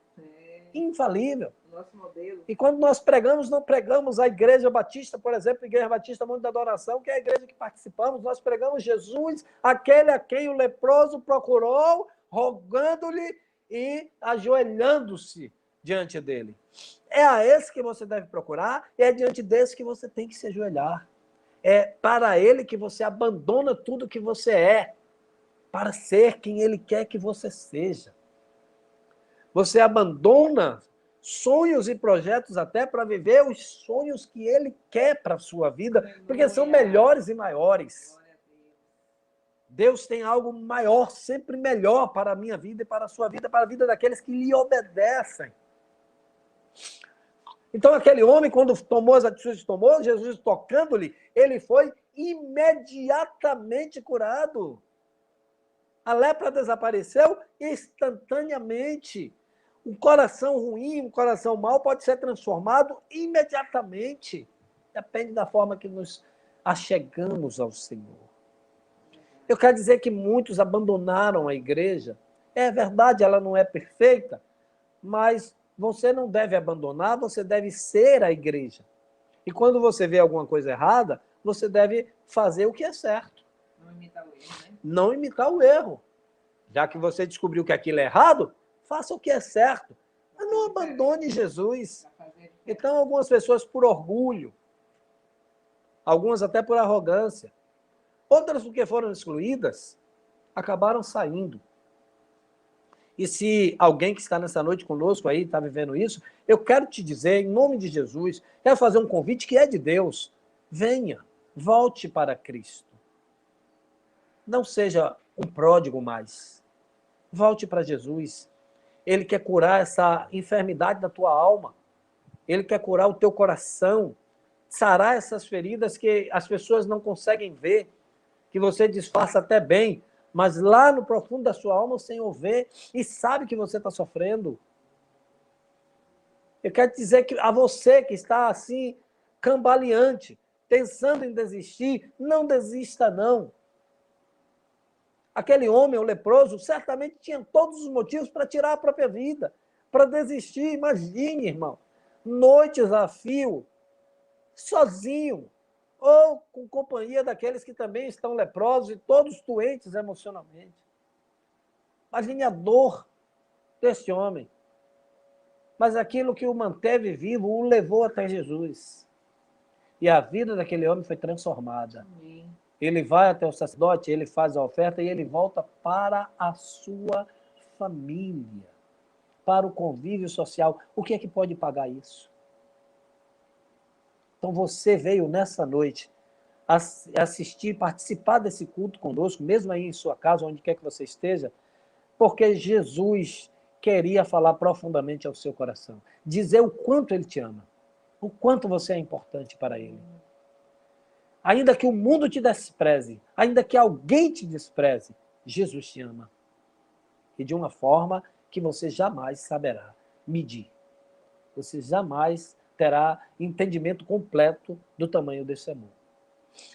S1: Infalível.
S2: Nosso modelo.
S1: E quando nós pregamos, não pregamos a Igreja Batista, por exemplo, a Igreja Batista Monte da Adoração, que é a igreja que participamos, nós pregamos Jesus, aquele a quem o leproso procurou, rogando-lhe e ajoelhando-se diante dele. É a esse que você deve procurar, e é diante desse que você tem que se ajoelhar. É para ele que você abandona tudo que você é, para ser quem ele quer que você seja. Você abandona sonhos e projetos até para viver os sonhos que ele quer para a sua vida, porque são melhores e maiores. Deus tem algo maior, sempre melhor para a minha vida e para a sua vida, para a vida daqueles que lhe obedecem. Então, aquele homem, quando tomou as atitudes que tomou, Jesus tocando-lhe, ele foi imediatamente curado. A lepra desapareceu instantaneamente. Um coração ruim, um coração mau pode ser transformado imediatamente. Depende da forma que nos achegamos ao Senhor. Eu quero dizer que muitos abandonaram a igreja. É verdade, ela não é perfeita, mas você não deve abandonar, você deve ser a igreja. E quando você vê alguma coisa errada, você deve fazer o que é certo.
S2: Não imitar o erro, né?
S1: Não imitar o erro. Já que você descobriu que aquilo é errado, faça o que é certo. Mas não abandone Jesus. Então, algumas pessoas por orgulho, algumas até por arrogância, outras porque foram excluídas, acabaram saindo. E se alguém que está nessa noite conosco aí está vivendo isso, eu quero te dizer, em nome de Jesus, quero fazer um convite que é de Deus. Venha, volte para Cristo. Não seja um pródigo mais. Volte para Jesus. Ele quer curar essa enfermidade da tua alma. Ele quer curar o teu coração. Sarar essas feridas que as pessoas não conseguem ver, que você disfarça até bem, mas lá no profundo da sua alma o Senhor vê e sabe que você está sofrendo. Eu quero dizer que a você que está assim, cambaleante, pensando em desistir, não desista não. Aquele homem, o leproso, certamente tinha todos os motivos para tirar a própria vida, para desistir. Imagine, irmão, noites a fio, sozinho, ou com companhia daqueles que também estão leprosos e todos doentes emocionalmente. Imagine a dor desse homem. Mas aquilo que o manteve vivo o levou até Jesus. E a vida daquele homem foi transformada.
S2: Amém.
S1: Ele vai até o sacerdote, ele faz a oferta e ele volta para a sua família, para o convívio social. O que é que pode pagar isso? Então você veio nessa noite assistir, participar desse culto conosco, mesmo aí em sua casa, onde quer que você esteja, porque Jesus queria falar profundamente ao seu coração, dizer o quanto ele te ama, o quanto você é importante para ele. Ainda que o mundo te despreze, ainda que alguém te despreze, Jesus te ama. E de uma forma que você jamais saberá medir. Você jamais terá entendimento completo do tamanho desse amor.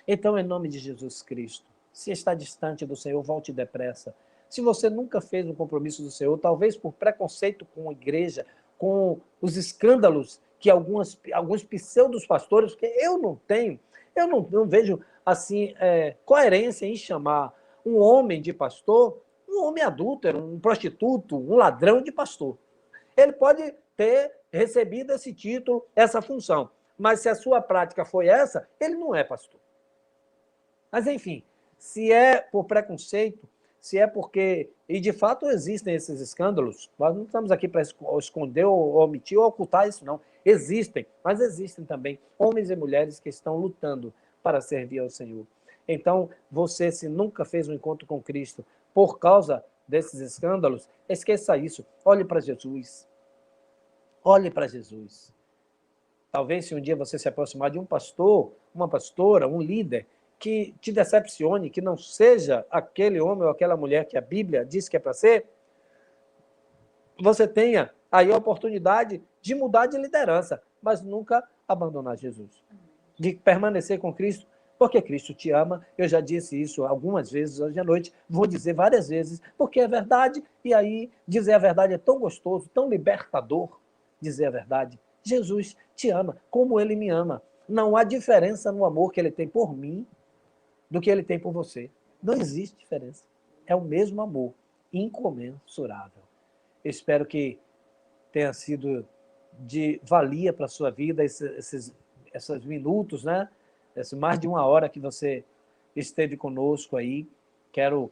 S1: Então, em nome de Jesus Cristo, se está distante do Senhor, volte depressa. Se você nunca fez um compromisso do Senhor, talvez por preconceito com a igreja, com os escândalos que alguns pseudos pastores, porque eu não vejo assim coerência em chamar um homem de pastor, um homem adúltero, um prostituto, um ladrão de pastor. Ele pode ter recebido esse título, essa função, mas se a sua prática foi essa, ele não é pastor. Mas, enfim, se é por preconceito, se é porque... E, de fato, existem esses escândalos. Nós não estamos aqui para esconder ou omitir ou ocultar isso, não. Existem, mas existem também homens e mulheres que estão lutando para servir ao Senhor. Então, você, se nunca fez um encontro com Cristo por causa desses escândalos, esqueça isso. Olhe para Jesus. Olhe para Jesus. Talvez, se um dia você se aproximar de um pastor, uma pastora, um líder, que te decepcione, que não seja aquele homem ou aquela mulher que a Bíblia diz que é para ser, você tenha aí a oportunidade de mudar de liderança, mas nunca abandonar Jesus. De permanecer com Cristo, porque Cristo te ama. Eu já disse isso algumas vezes hoje à noite, vou dizer várias vezes, porque é verdade, e aí dizer a verdade é tão gostoso, tão libertador, dizer a verdade. Jesus te ama como ele me ama. Não há diferença no amor que ele tem por mim do que ele tem por você. Não existe diferença. É o mesmo amor, incomensurável. Eu espero que tenha sido de valia para a sua vida esses minutos, né? Mais de uma hora que você esteve conosco aí. Quero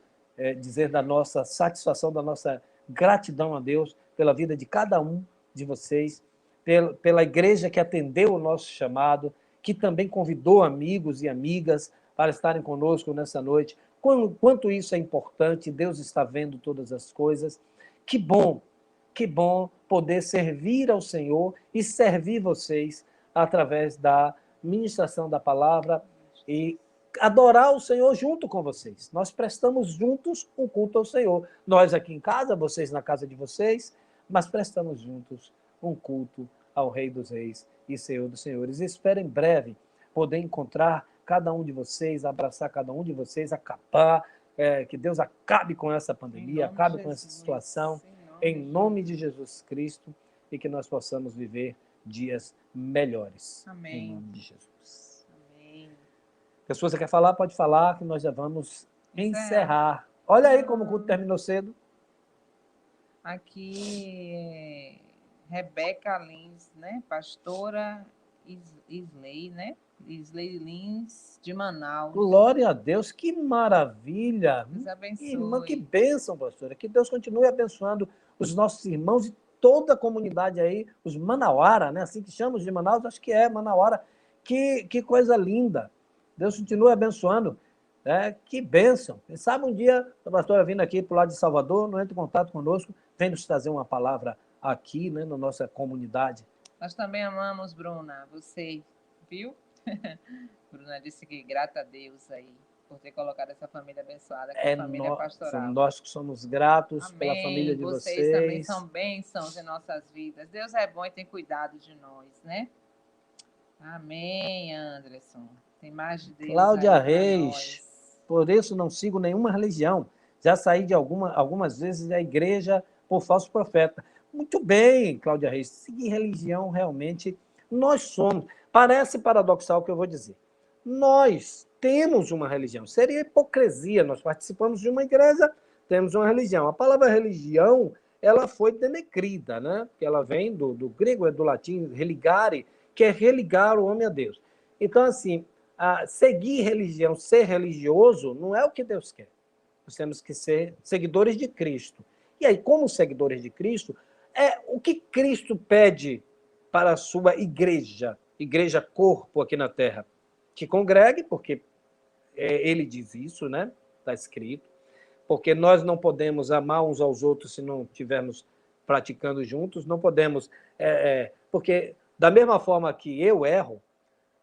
S1: dizer da nossa satisfação, da nossa gratidão a Deus pela vida de cada um de vocês, pela igreja que atendeu o nosso chamado, que também convidou amigos e amigas para estarem conosco nessa noite. Quanto isso é importante, Deus está vendo todas as coisas. Que bom poder servir ao Senhor e servir vocês através da ministração da palavra e adorar o Senhor junto com vocês. Nós prestamos juntos um culto ao Senhor. Nós aqui em casa, vocês na casa de vocês, mas prestamos juntos um culto ao Rei dos Reis e Senhor dos Senhores. Espero em breve poder encontrar cada um de vocês, abraçar cada um de vocês, acabar, que Deus acabe com essa pandemia, acabe com essa situação, em nome de Jesus Cristo, e que nós possamos viver dias melhores.
S2: Amém.
S1: Em nome de Jesus.
S2: Amém.
S1: Se você quer falar, pode falar, que nós já vamos encerrar. Olha aí como o culto terminou cedo.
S2: Aqui, Rebeca Lins, né? Pastora Isley, né? Isley Lins, de Manaus.
S1: Glória a Deus, que maravilha.
S2: Deus abençoe.
S1: Irmã, que bênção, pastora. Que Deus continue abençoando os nossos irmãos e toda a comunidade aí, os Manauara, né? Assim que chamamos de Manaus, acho que é Manauara. Que coisa linda. Deus continue abençoando. Que bênção. Quem sabe um dia a pastora vindo aqui para o lado de Salvador, não entre em contato conosco, vem nos trazer uma palavra aqui, né, na nossa comunidade.
S2: Nós também amamos, Bruna, você, viu? Bruna disse que grata a Deus aí por ter colocado essa família abençoada com a família pastoral.
S1: Nós que somos gratos.
S2: Amém.
S1: Pela família de vocês.
S2: Também são bênçãos em nossas vidas. Deus é bom e tem cuidado de nós, né? Amém, Anderson. Tem mais de Deus.
S1: Cláudia Reis, por isso não sigo nenhuma religião. Já saí de algumas vezes da igreja por falso profeta. Muito bem, Cláudia Reis, seguir religião realmente nós somos. Parece paradoxal o que eu vou dizer. Nós temos uma religião. Seria hipocrisia. Nós participamos de uma igreja, temos uma religião. A palavra religião, ela foi denegrida, né? Porque ela vem do grego, do latim, religare, que é religar o homem a Deus. Então, assim, seguir religião, ser religioso, não é o que Deus quer. Nós temos que ser seguidores de Cristo. E aí, como seguidores de Cristo, o que Cristo pede para a sua igreja corpo aqui na terra? Que congregue, porque ele diz isso, né? Está escrito. Porque nós não podemos amar uns aos outros se não estivermos praticando juntos, não podemos... porque da mesma forma que eu erro,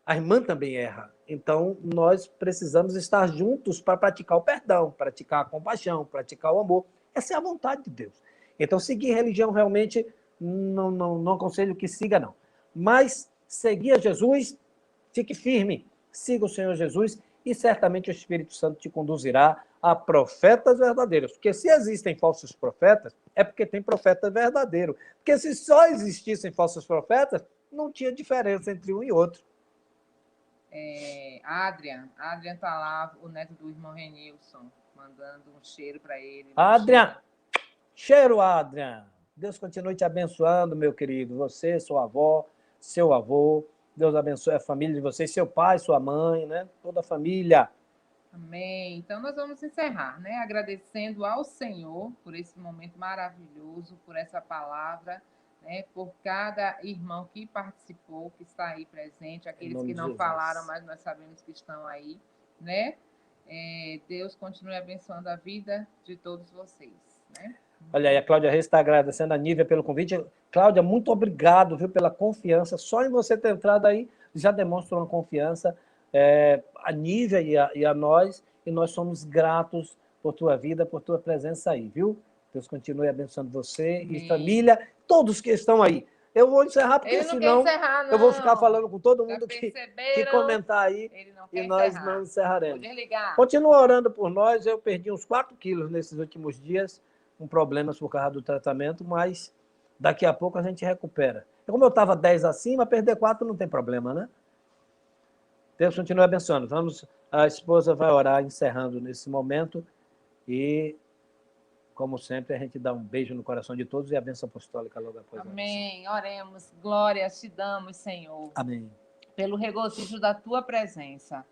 S1: a irmã também erra. Então, nós precisamos estar juntos para praticar o perdão, praticar a compaixão, praticar o amor. Essa é a vontade de Deus. Então, seguir religião realmente, não aconselho que siga, não. Mas seguir a Jesus, fique firme, siga o Senhor Jesus e certamente o Espírito Santo te conduzirá a profetas verdadeiros. Porque se existem falsos profetas, é porque tem profeta verdadeiro. Porque se só existissem falsos profetas, não tinha diferença entre um e outro.
S2: Adrian tá lá, o neto do irmão Renilson, mandando um cheiro para ele.
S1: Adrian, cheiro, Adrian. Deus continue te abençoando, meu querido. Você, sua avó, seu avô. Deus abençoe a família de vocês, seu pai, sua mãe, né? Toda a família.
S2: Amém. Então, nós vamos encerrar, né? Agradecendo ao Senhor por esse momento maravilhoso, por essa palavra, né? Por cada irmão que participou, que está aí presente, aqueles que não falaram, mas nós sabemos que estão aí, né? Deus continue abençoando a vida de todos vocês, né?
S1: Olha aí, a Cláudia Reis está agradecendo a Nívia pelo convite. Cláudia, muito obrigado, viu, pela confiança. Só em você ter entrado aí já demonstra uma confiança. A Nívia e a nós, e nós somos gratos por tua vida, por tua presença aí, viu? Deus continue abençoando você e família, todos que estão aí. Eu vou encerrar, porque senão eu vou ficar falando com todo mundo que comentar aí e nós não encerraremos. Continua orando por nós. Eu perdi uns 4 quilos nesses últimos dias, com problemas por causa do tratamento, mas daqui a pouco a gente recupera. Como eu estava 10 acima, perder 4 não tem problema, né? Deus continue abençoando. A esposa vai orar encerrando nesse momento e, como sempre, a gente dá um beijo no coração de todos e a bênção apostólica logo após.
S2: Amém. Oremos. Glórias te damos, Senhor.
S1: Amém.
S2: Pelo regozijo da tua presença.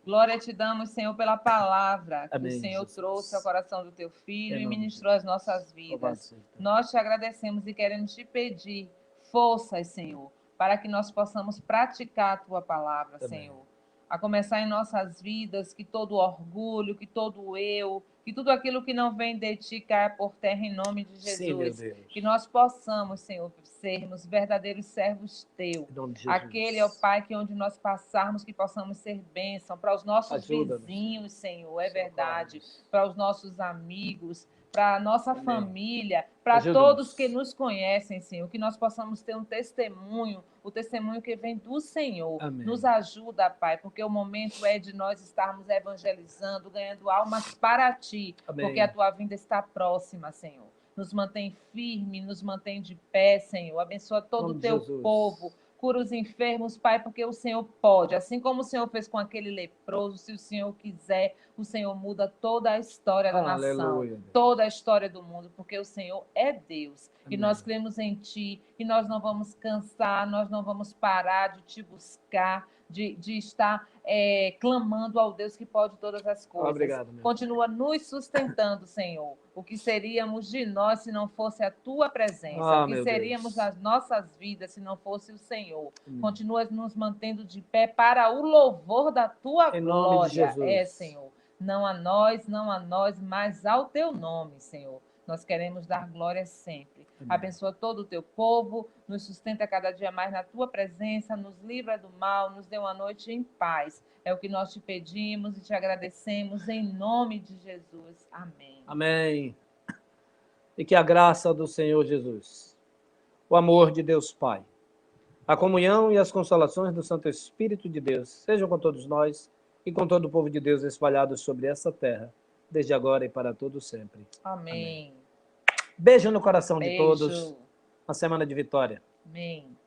S2: Glória te damos, Senhor, pela palavra que o Senhor trouxe ao coração do teu filho e ministrou as nossas vidas. Nós te agradecemos e queremos te pedir forças, Senhor, para que nós possamos praticar a tua palavra, Senhor. A começar em nossas vidas, que todo orgulho, que todo eu, que tudo aquilo que não vem de ti caia por terra em nome de Jesus. Sim, que nós possamos, Senhor, sermos verdadeiros servos teus. Aquele é o Pai que onde nós passarmos, que possamos ser bênção para os nossos vizinhos, Senhor, é verdade, para os nossos amigos, para a nossa família, para todos que nos conhecem, Senhor, que nós possamos ter um testemunho, o testemunho que vem do Senhor. Amém. Nos ajuda, Pai, porque o momento é de nós estarmos evangelizando, ganhando almas para Ti, Amém. Porque a Tua vinda está próxima, Senhor. Nos mantém firme, nos mantém de pé, Senhor. Abençoa todo o Teu povo. Cura os enfermos, Pai, porque o Senhor pode. Assim como o Senhor fez com aquele leproso, se o Senhor quiser, o Senhor muda toda a história da nação, toda a história do mundo, porque o Senhor é Deus. Amém. E nós cremos em Ti, e nós não vamos cansar, nós não vamos parar de Te buscar, de estar clamando ao Deus que pode todas as coisas. Obrigado, continua nos sustentando, Senhor. O que seríamos de nós se não fosse a Tua presença? O que seríamos das nossas vidas se não fosse o Senhor? Continua nos mantendo de pé para o louvor da Tua glória. Nome de Jesus. Senhor. Não a nós, mas ao Teu nome, Senhor. Nós queremos dar glória sempre. Amém. Abençoa todo o Teu povo, nos sustenta cada dia mais na Tua presença, nos livra do mal, nos dê uma noite em paz. É o que nós te pedimos e te agradecemos em nome de Jesus. Amém.
S1: Amém. E que a graça do Senhor Jesus, o amor de Deus Pai, a comunhão e as consolações do Santo Espírito de Deus sejam com todos nós e com todo o povo de Deus espalhados sobre essa terra, desde agora e para todo sempre.
S2: Amém.
S1: Beijo no coração
S2: Beijo.
S1: de todos. Uma semana de vitória.
S2: Amém.